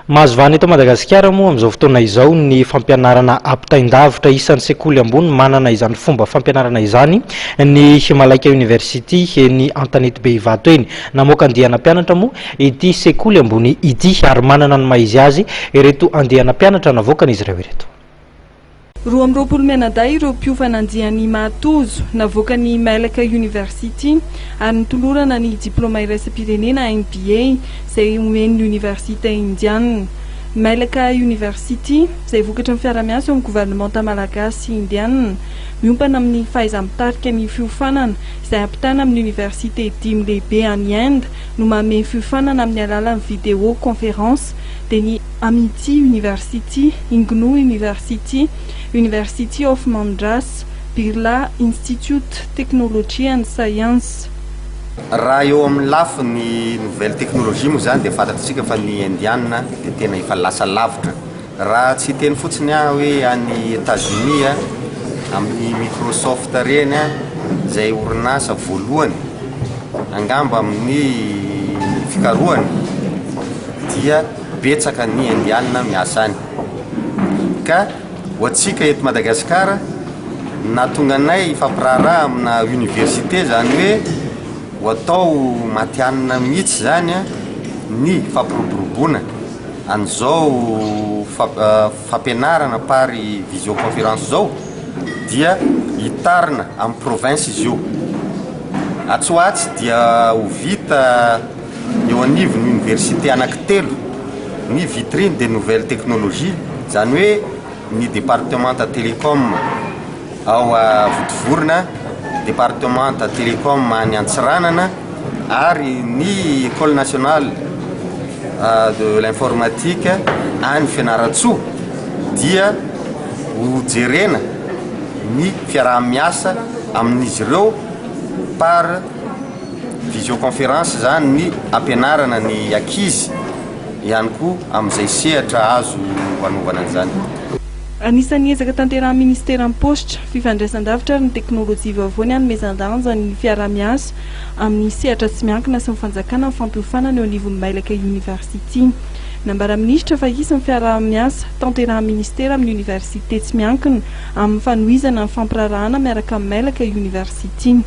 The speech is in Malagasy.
Mahazo vahana eto Madagasikara moa amin'izao fotoana izao ny fampianarana ampitaindavitra isan'ny sekoly ambony manana izany fomba fampianarana izany ny Himalaika University eny Antanety Behivato eny. Namoaka andiana mpianatra moa ity sekoly ambony ity ary manana ny maizy azy ireto andiana mpianatra navoakana izy ireo ireto. Roa amby roapolo menaday ireo mpifanandiany Matozo navoaka ny Mailaka University ary nitolorana ny diplôma iraisam-pirenena MBA izay omen'ny Université Indienne. Mailaka University izay vokatra ny fiaramiasa eo amin'ny gouvernemanta malagasy indiana miompana amin'ny fahaiza-mitarika ny fiofanana izay ampitana amin'ny Université dimy lehibe any Inde no manome fiofanana amin'ny alalan'ny vidéo conférence dia ny Amity University, Ingnou University, University of Madras, Birla Institute Technology and Science. Raha eo amin'ny lafo ny nouvelle technologie moa zany dia fantatsika fa ny indiana dia tena efa lasa lavitra. Raha tsy teny fotsiny hoe any États-Unis amin'ny Microsoft reny izay orinasa voalohany angamba amin'ny fikarohany dia betsaka ny indiana miasa any. Ka hoantsika eto Madagasikara nahatonga anay fampiraharaha amina université zany hoe ho atao matianina mihitsy zany ny fampiroboroboana an'izao fampianarana pary visioconférence zao dia hitarina amin'ny province izy io. Atsoatsy dia ho vita eo anivon'ny université anankitelo ny vitrine des nouvelles technologies zany hoe ny départementa télécom ao Votovorona, départementa télécom any Antsiranana ary ny école nationale de l'informatique any Fianaratsoa dia ho jerena ny fiaraha-miasa amin'izy ireo par visioconférence zany ny ampianarana ny ankizy ihany koa amin'izay sehatra azo hanaovana an'izany. Anisan'ny ezaka tanterahan'ny ministera posta fifandraisan-davitra ny teknôlôjia vaovao ny hanomezan-danja ny fiaraha-miasa amin'ny sehatra tsy miankina sy ny fanjakana amin'ny fampiofanana eo anivon'ny Mailaka University. Nambara minisitra fa isan'ny fiaraha-miasa tanterahan'ny ministera amin'ny université tsy miankina amin'ny fanohizana ny fampirarahana miaraka amin'ny Mailaka University.